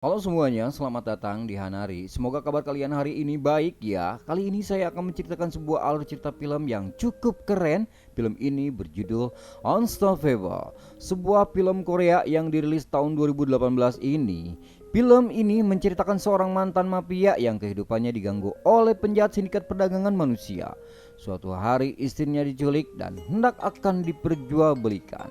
Halo semuanya, selamat datang di Hanari. Semoga kabar kalian hari ini baik ya. Kali ini saya akan menceritakan sebuah alur cerita film yang cukup keren. Film ini berjudul Unstoppable, sebuah film Korea yang dirilis tahun 2018 ini. Film ini menceritakan seorang mantan mafia yang kehidupannya diganggu oleh penjahat sindikat perdagangan manusia. Suatu hari istrinya diculik dan hendak akan diperjualbelikan.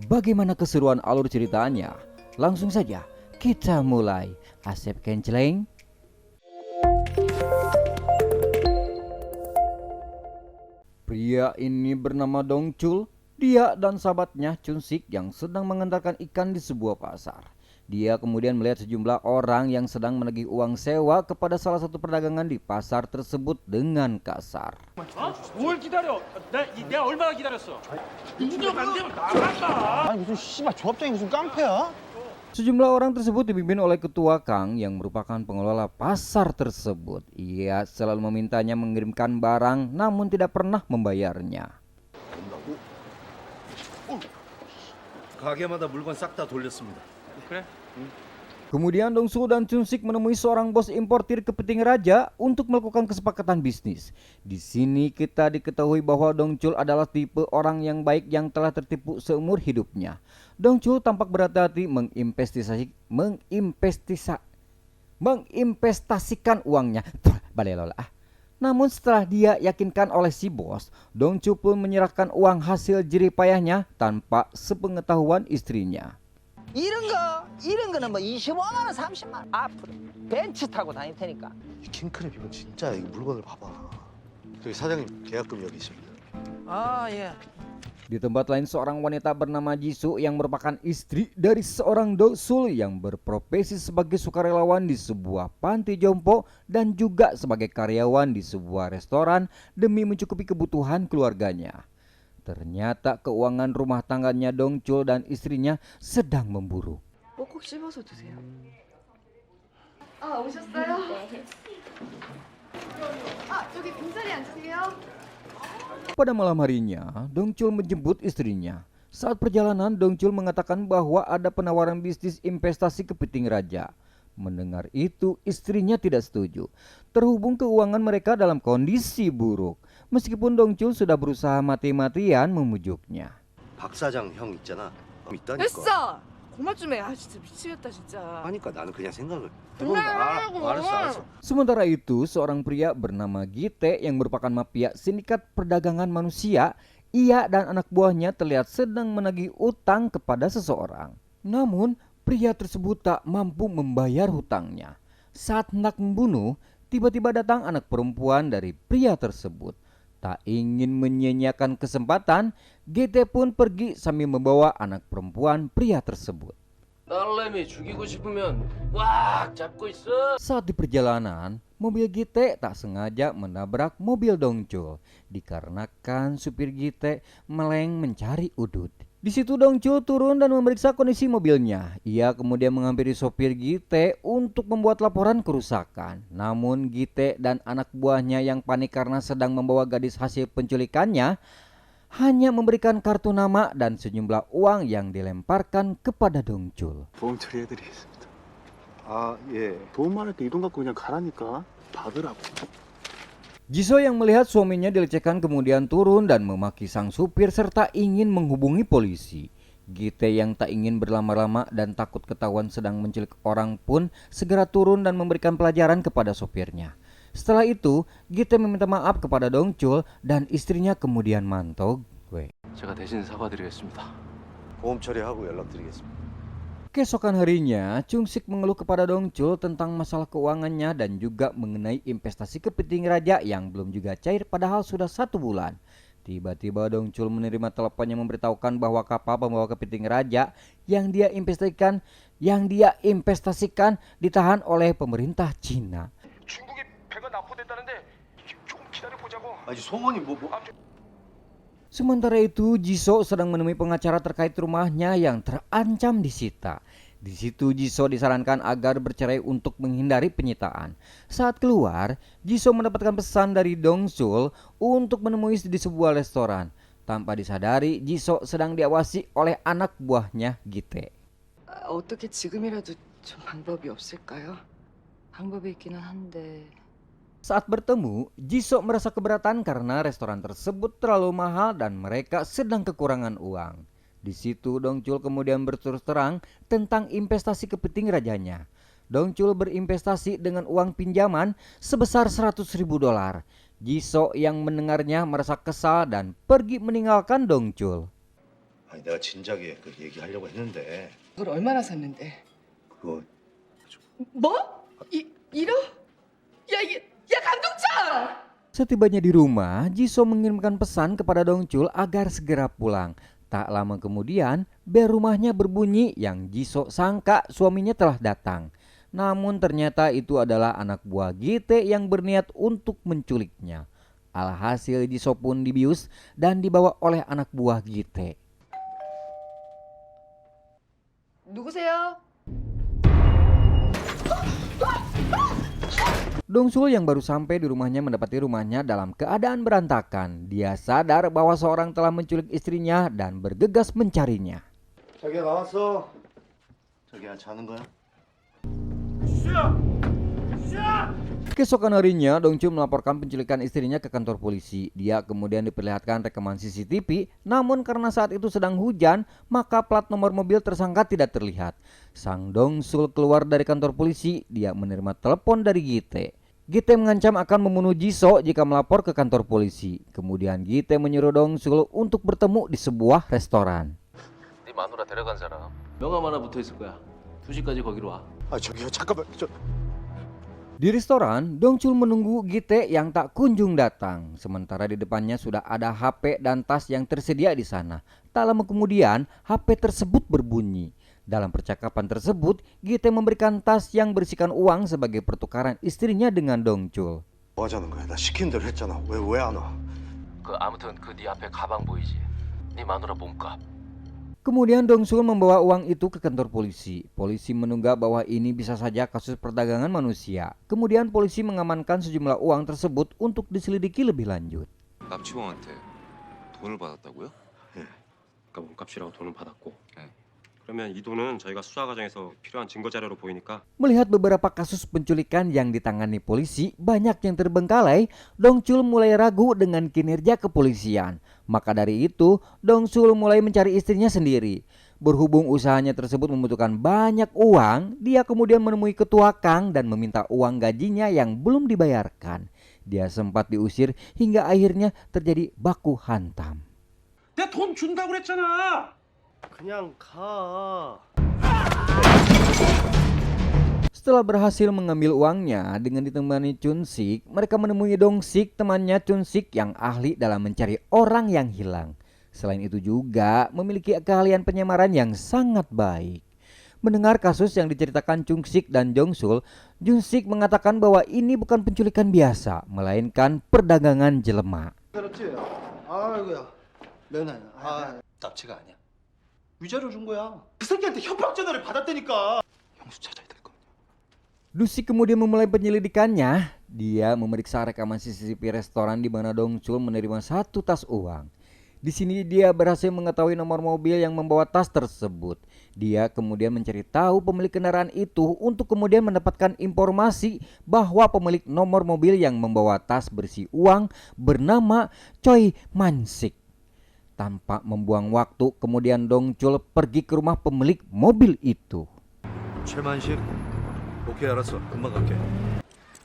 Bagaimana keseruan alur ceritanya? Langsung saja kita mulai. Asep Kenceleng. Pria ini bernama Dong Chul. Dia dan sahabatnya Chun Sik yang sedang mengantarkan ikan di sebuah pasar. Dia kemudian melihat sejumlah orang yang sedang menagih uang sewa kepada salah satu perdagangan di pasar tersebut dengan kasar. 뭘 기다려? 내가 얼마나 기다렸어? 인정 안 되면 나간다. 아니 무슨 씨발 조합장이 무슨 깡패야? Sejumlah orang tersebut dipimpin oleh ketua Kang yang merupakan pengelola pasar tersebut. Ia selalu memintanya mengirimkan barang namun tidak pernah membayarnya. 가게마다 물건 싹 다 돌렸습니다. 그래? Kemudian Dong Su dan Chun Sik menemui seorang bos importir kepiting raja untuk melakukan kesepakatan bisnis. Di sini kita diketahui bahwa Dong Chul adalah tipe orang yang baik yang telah tertipu seumur hidupnya. Dong Chul tampak berhati-hati menginvestasikan uangnya. Balelola. Namun setelah dia yakinkan oleh si bos, Dong Chul pun menyerahkan uang hasil jerih payahnya tanpa sepengetahuan istrinya. 이런 거는 뭐 25만 원, 30만 원. 앞으로 벤츠 타고 다닐 테니까. 이 킹크랩 이건 진짜 이 물건을 봐봐. 저기 사장님 계약금 여기 있습니다. 아, 예. Di tempat lain seorang wanita bernama Jisoo yang merupakan istri dari seorang Dosul yang berprofesi sebagai sukarelawan di sebuah panti jompo dan juga sebagai karyawan di sebuah restoran demi mencukupi kebutuhan keluarganya. Ternyata keuangan rumah tangganya Dong Chul dan istrinya sedang memburuk. 꼭꼭 씹어서 드세요. 아, 오셨어요? 아, 여기 빈자리 앉으세요. Pada malam harinya, Dong Chul menjemput istrinya. Saat perjalanan, Dong Chul mengatakan bahwa ada penawaran bisnis investasi kepiting raja. Mendengar itu, istrinya tidak setuju. Terhubung keuangan mereka dalam kondisi buruk. Meskipun Dong Chul sudah berusaha mati-matian memujuknya. 박 사장 형 있잖아. 있다니까. 됐어! 그만 좀 해. 아, 진짜 미치겠다, 진짜. 하니까 나는 그냥 생각을 그래, 알았어. Sementara itu, seorang pria bernama Gite yang merupakan mafia sindikat perdagangan manusia, ia dan anak buahnya terlihat sedang menagih utang kepada seseorang. Namun, pria tersebut tak mampu membayar hutangnya. Saat hendak membunuh, tiba-tiba datang anak perempuan dari pria tersebut. Tak ingin menyia-nyiakan kesempatan, GT pun pergi sambil membawa anak perempuan pria tersebut. 딸내미 죽이고 싶으면 꽉 잡고 있어. Saat di perjalanan, mobil GT tak sengaja menabrak mobil Dong Chul dikarenakan supir GT meleng mencari udut. Di situ Dong Chul turun dan memeriksa kondisi mobilnya. Ia kemudian menghampiri sopir GT untuk membuat laporan kerusakan. Namun GT dan anak buahnya yang panik karena sedang membawa gadis hasil penculikannya hanya memberikan kartu nama dan sejumlah uang yang dilemparkan kepada Dong Chul. 보험 처리해드리겠습니다. 아 예. 보험만 할 때 이 돈 갖고 그냥 가라니까. 받으라고. Jisoo yang melihat suaminya dilecehkan kemudian turun dan memaki sang supir serta ingin menghubungi polisi. Gite yang tak ingin berlama-lama dan takut ketahuan sedang menculik orang pun segera turun dan memberikan pelajaran kepada sopirnya. Setelah itu, Gite meminta maaf kepada Dong Chul dan istrinya kemudian mantau. 제가 대신 사과드리겠습니다. 보험 처리하고 연락드리겠습니다. Keesokan harinya, Chung Sik mengeluh kepada Dong Chul tentang masalah keuangannya dan juga mengenai investasi kepiting raja yang belum juga cair padahal sudah 1 bulan. Tiba-tiba Dong Chul menerima telepon yang memberitahukan bahwa kapal pembawa kepiting raja yang dia investasikan ditahan oleh pemerintah Cina. 중국에 배가 납포됐다는데 조금 기다려보자고. 아니 소문이 뭐 Sementara itu, Jisoo sedang menemui pengacara terkait rumahnya yang terancam disita. Di situ Jisoo disarankan agar bercerai untuk menghindari penyitaan. Saat keluar, Jisoo mendapatkan pesan dari Dong Chul untuk menemui di sebuah restoran. Tanpa disadari, Jisoo sedang diawasi oleh anak buahnya Gite. 어떻게 지금이라도 좀 방법이 없을까요? 방법이 있기는 한데. Saat bertemu, Jisoo merasa keberatan karena restoran tersebut terlalu mahal dan mereka sedang kekurangan uang. Di situ Dongchul kemudian berterus terang tentang investasi kepiting rajanya. Dongchul berinvestasi dengan uang pinjaman sebesar $100.000. Jisoo yang mendengarnya merasa kesal dan pergi meninggalkan Dongchul. 아니 내가 진작에 그 얘기하려고 했는데 그걸 얼마나 샀는데? 그거 뭐? 1억? 야 강동철! Setibanya di rumah, Jisoo mengirimkan pesan kepada Dongchul agar segera pulang. Tak lama kemudian, bel rumahnya berbunyi yang Jisoo sangka suaminya telah datang. Namun ternyata itu adalah anak buah Gite yang berniat untuk menculiknya. Alhasil Jisoo pun dibius dan dibawa oleh anak buah Gite. 누구세요? Dongsul yang baru sampai di rumahnya mendapati rumahnya dalam keadaan berantakan. Dia sadar bahwa seorang telah menculik istrinya dan bergegas mencarinya. 자기야 나왔어. 자기야 자는 거야? Keesokan harinya, Dongchul melaporkan penculikan istrinya ke kantor polisi. Dia kemudian diperlihatkan rekaman CCTV, namun karena saat itu sedang hujan, maka plat nomor mobil tersangka tidak terlihat. Sang Dongsul keluar dari kantor polisi, dia menerima telepon dari Gite. Gite mengancam akan membunuh Jisoo jika melapor ke kantor polisi. Kemudian Gite menyuruh Dongsul untuk bertemu di sebuah restoran. 네 마누라 데려간 사람. 명함 하나 붙어 있을 거야. 2시까지 거기로 와. 아 저기요 잠깐만 Di restoran, Dongchul menunggu Gite yang tak kunjung datang. Sementara di depannya sudah ada HP dan tas yang tersedia di sana. Tak lama kemudian, HP tersebut berbunyi. Dalam percakapan tersebut, Gite memberikan tas yang berisikan uang sebagai pertukaran istrinya dengan Dongchul. 뭐 하자는 거야? 나 시킨 대로 했잖아. 왜 안 와? 아무튼 네 앞에 가방 보이지? 네 마누라 몸값. Kemudian Dongsul membawa uang itu ke kantor polisi. Polisi menunggak bahwa ini bisa saja kasus perdagangan manusia. Kemudian polisi mengamankan sejumlah uang tersebut untuk diselidiki lebih lanjut. 납치범한테 돈을 받았다고요? 그러니까 몸값이라고 돈은 받았고. 네. 그러면 이 돈은 저희가 수사 과정에서 필요한 증거 자료로 보이니까 Melihat beberapa kasus penculikan yang ditangani polisi banyak yang terbengkalai, Dongchul mulai ragu dengan kinerja kepolisian. Maka dari itu, Dongchul mulai mencari istrinya sendiri. Berhubung usahanya tersebut membutuhkan banyak uang, dia kemudian menemui ketua Kang dan meminta uang gajinya yang belum dibayarkan. Dia sempat diusir hingga akhirnya terjadi baku hantam. 내가 돈 준다고 그랬잖아. 그냥 가. Setelah berhasil mengambil uangnya dengan ditemani Chun-sik, mereka menemui Dong-sik, temannya Chun-sik yang ahli dalam mencari orang yang hilang. Selain itu juga memiliki keahlian penyamaran yang sangat baik. Mendengar kasus yang diceritakan Chung-sik dan Jong-sul, Jun-sik mengatakan bahwa ini bukan penculikan biasa, melainkan perdagangan jelema. 그렇지. 아이고야. 면허. 아 납치가 아니야. 위자료 준 거야. 그 새끼한테 협박 전화를 받았다니까 형수 찾아야 될 거. Dusik kemudian memulai penyelidikannya. Dia memeriksa rekaman CCTV restoran di mana Dong-chul menerima satu tas uang. Di sini dia berhasil mengetahui nomor mobil yang membawa tas tersebut. Dia kemudian mencari tahu pemilik kendaraan itu untuk kemudian mendapatkan informasi bahwa pemilik nomor mobil yang membawa tas berisi uang bernama Choi Man-sik. Tanpa membuang waktu, kemudian Dong-chul pergi ke rumah pemilik mobil itu. 최만식. 오케이 알았어. 금방 갈게.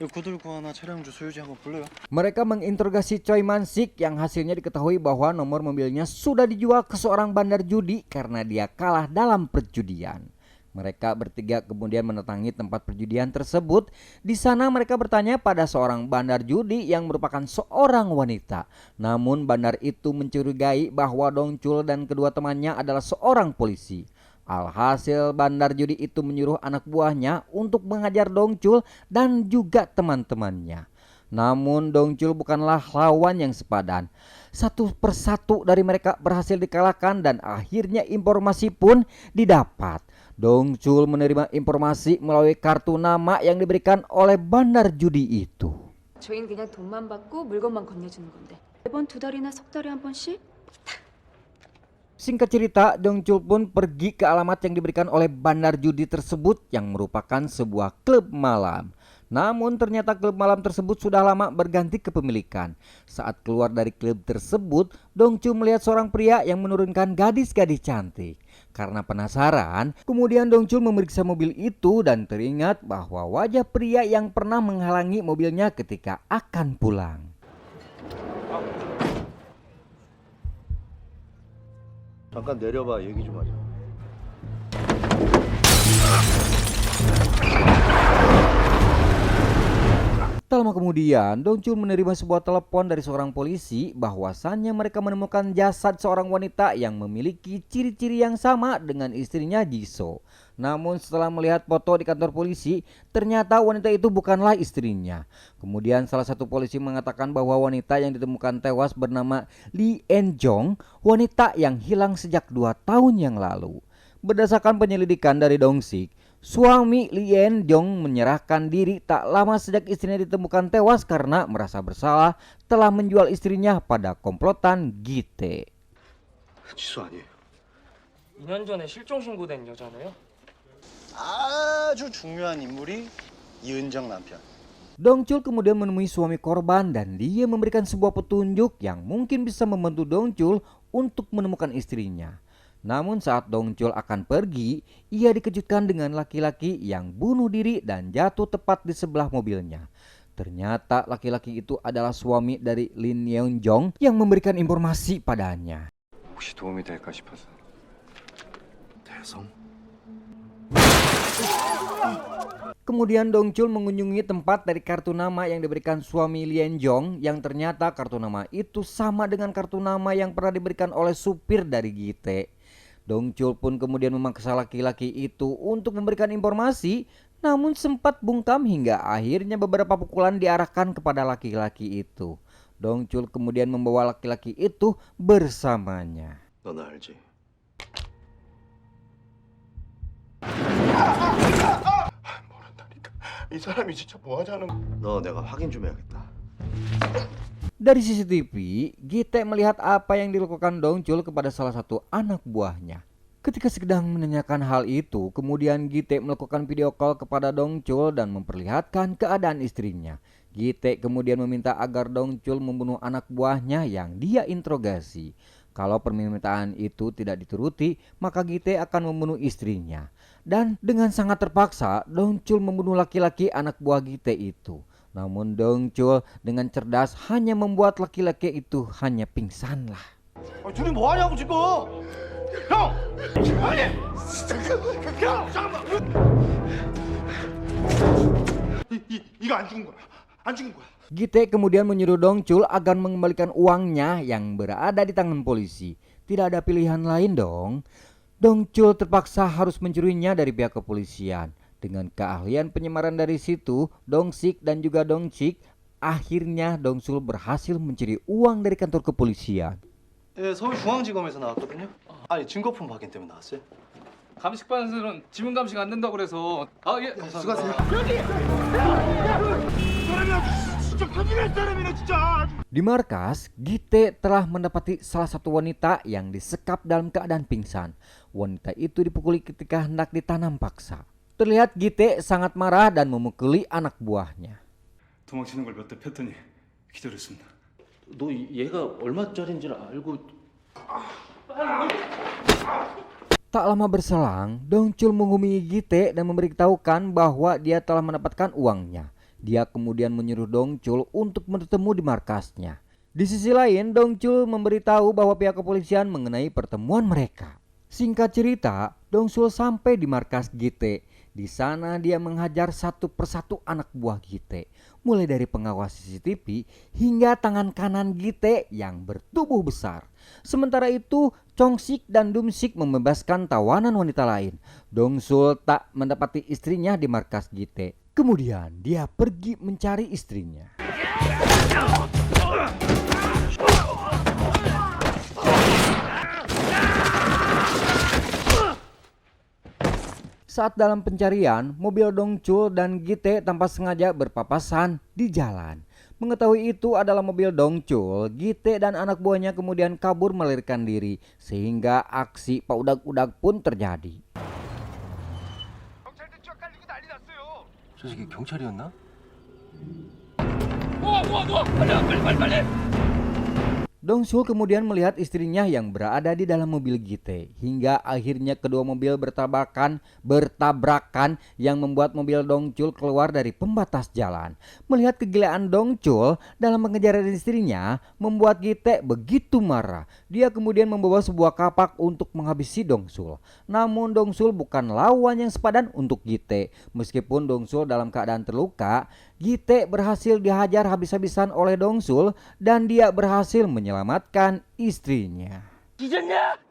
구들고 하나 차량주 소유지 한번 불러요. Mereka menginterogasi Choi Man-sik yang hasilnya diketahui bahwa nomor mobilnya sudah dijual ke seorang bandar judi karena dia kalah dalam perjudian. Mereka bertiga kemudian mendatangi tempat perjudian tersebut. Di sana mereka bertanya pada seorang bandar judi yang merupakan seorang wanita. Namun bandar itu mencurigai bahwa Dong-chul dan kedua temannya adalah seorang polisi. Alhasil bandar judi itu menyuruh anak buahnya untuk mengajar Dong-chul dan juga teman-temannya. Namun Dong-chul bukanlah lawan yang sepadan. Satu persatu dari mereka berhasil dikalahkan dan akhirnya informasi pun didapat. Dong-chul menerima informasi melalui kartu nama yang diberikan oleh bandar judi itu. 저희는 그냥 돈만 받고 물건만 건네주는 건데 매번 2달이나 석 달에 한 번씩? Singkat cerita, Dongchul pun pergi ke alamat yang diberikan oleh bandar judi tersebut yang merupakan sebuah klub malam. Namun ternyata klub malam tersebut sudah lama berganti kepemilikan. Saat keluar dari klub tersebut, Dongchul melihat seorang pria yang menurunkan gadis-gadis cantik. Karena penasaran, kemudian Dongchul memeriksa mobil itu dan teringat bahwa wajah pria yang pernah menghalangi mobilnya ketika akan pulang. 잠깐 내려봐 얘기 좀 하자. Tak lama kemudian, Dongchul menerima sebuah telepon dari seorang polisi bahwasannya mereka menemukan jasad seorang wanita yang memiliki ciri-ciri yang sama dengan istrinya Jisoo. Namun setelah melihat foto di kantor polisi, ternyata wanita itu bukanlah istrinya. Kemudian salah satu polisi mengatakan bahwa wanita yang ditemukan tewas bernama Lee En-jong, wanita yang hilang sejak 2 tahun yang lalu. Berdasarkan penyelidikan dari Dong-sik, suami Lee En-jong menyerahkan diri tak lama sejak istrinya ditemukan tewas karena merasa bersalah telah menjual istrinya pada komplotan Gite. 지수 아니에요. 2년 전에 실종 신고된 여자네요. 아주 중요한 인물이 이은정 남편. Dongchul kemudian menemui suami korban dan dia memberikan sebuah petunjuk yang mungkin bisa membantu Dongchul untuk menemukan istrinya. Namun saat Dongchul akan pergi, ia dikejutkan dengan laki-laki yang bunuh diri dan jatuh tepat di sebelah mobilnya. Ternyata laki-laki itu adalah suami dari Lin Yeon-jong yang memberikan informasi padanya. 혹시 도움이 될까 싶어서. 대성? Kemudian Dongchul mengunjungi tempat dari kartu nama yang diberikan suami Lee En-jong yang ternyata kartu nama itu sama dengan kartu nama yang pernah diberikan oleh supir dari Gite. Dongchul pun kemudian memaksa laki-laki itu untuk memberikan informasi, namun sempat bungkam hingga akhirnya beberapa pukulan diarahkan kepada laki-laki itu. Dongchul kemudian membawa laki-laki itu bersamanya. 너 나 알지? 모른다니까. 이 사람이 진짜 뭐 하자는. 너 내가 확인 좀 해야겠다. Dari CCTV, Gite melihat apa yang dilakukan Dongchul kepada salah satu anak buahnya. Ketika sedang menanyakan hal itu, kemudian Gite melakukan video call kepada Dongchul dan memperlihatkan keadaan istrinya. Gite kemudian meminta agar Dongchul membunuh anak buahnya yang dia interogasi. Kalau permintaan itu tidak dituruti, maka Gite akan membunuh istrinya. Dan dengan sangat terpaksa, Dongchul membunuh laki-laki anak buah Gite itu. Namun Dongchul dengan cerdas hanya membuat laki-laki itu hanya pingsanlah. 둘이 뭐 하냐고 지금? 형! 아니! 형! 잠깐만! 이거 안 죽은 거야. 안 죽은 거야. Gite kemudian menyuruh Dongchul agar mengembalikan uangnya yang berada di tangan polisi. Tidak ada pilihan lain dong. Dongchul terpaksa harus mencurinya dari pihak kepolisian. Dengan keahlian penyemaran dari situ, Dong-sik dan juga Dong-sik, akhirnya Dongchul berhasil mencuri uang dari kantor kepolisian. 예, 서울중앙지검에서 나왔거든요. 아니 증거품 확인 때문에 나왔어요. 감식반에서는 지문 감식 안 된다고 그래서 예. 수고하세요. Di markas, Gite telah mendapati salah satu wanita yang disekap dalam keadaan pingsan. Wanita itu dipukuli ketika hendak ditanam paksa. Terlihat Gite sangat marah dan memukuli anak buahnya. 도망치는 걸 몇 대 폈더니 기절했습니다. 너 얘가 얼마짜린지를 알고 Tak lama berselang, Dongchul menghubungi Gite dan memberitahukan bahwa dia telah mendapatkan uangnya. Dia kemudian menyuruh Dongchul untuk bertemu di markasnya. Di sisi lain, Dongchul memberitahu bahwa pihak kepolisian mengenai pertemuan mereka. Singkat cerita, Dongchul sampai di markas Gite. Di sana dia menghajar satu persatu anak buah Gite, mulai dari pengawas CCTV hingga tangan kanan Gite yang bertubuh besar. Sementara itu, Chong-sik dan Dum-sik membebaskan tawanan wanita lain. Dongchul tak mendapati istrinya di markas Gite. Kemudian dia pergi mencari istrinya. Saat dalam pencarian, mobil Dongchul dan Gite tanpa sengaja berpapasan di jalan. Mengetahui itu adalah mobil Dongcul, Gite dan anak buahnya kemudian kabur melarikan diri sehingga aksi Pak Udak-Udak pun terjadi. 저 새끼 경찰이었나? Dongsul kemudian melihat istrinya yang berada di dalam mobil Gite hingga akhirnya kedua mobil bertabrakan yang membuat mobil Dongcul keluar dari pembatas jalan. Melihat kegilaan Dongcul dalam mengejar istrinya membuat Gite begitu marah. Dia kemudian membawa sebuah kapak untuk menghabisi Dongsul. Namun Dongsul bukan lawan yang sepadan untuk Gite. Meskipun Dongsul dalam keadaan terluka, Gite berhasil dihajar habis-habisan oleh Dongsul dan dia berhasil menyelamatkan istrinya. 잊었냐?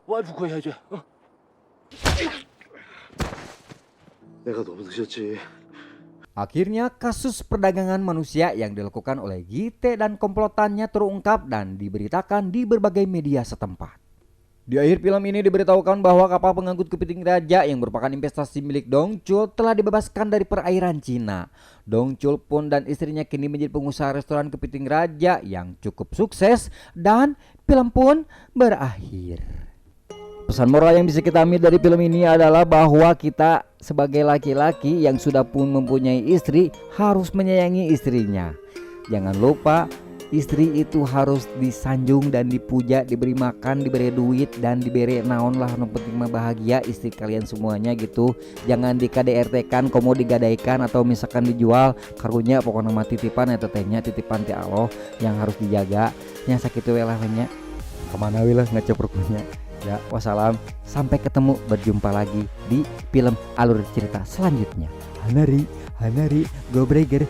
와이프 구해야지. 내가 너무 늦었지. Akhirnya kasus perdagangan manusia yang dilakukan oleh Gite dan komplotannya terungkap dan diberitakan di berbagai media setempat. Di akhir film ini diberitahukan bahwa kapal pengangkut kepiting raja yang merupakan investasi milik Dongcul telah dibebaskan dari perairan Cina. Dongcul pun dan istrinya kini menjadi pengusaha restoran kepiting raja yang cukup sukses dan film pun berakhir. Pesan moral yang bisa kita ambil dari film ini adalah bahwa kita sebagai laki-laki yang sudah pun mempunyai istri harus menyayangi istrinya. Jangan lupa istri itu harus disanjung dan dipuja, diberi makan, diberi duit dan diberi naon lah, yang penting mah bahagia istri kalian semuanya gitu. Jangan di-KDRT-kan, komo digadaikan atau misalkan dijual karunya pokoknya mah titipan eta teh nya titipan ti Allah yang harus dijaga. Nya sakitu we lah nya. Kemana we lah ngacepruknya. Ya, wassalam, sampai ketemu, berjumpa lagi di film alur cerita selanjutnya. Hanari, go breaker.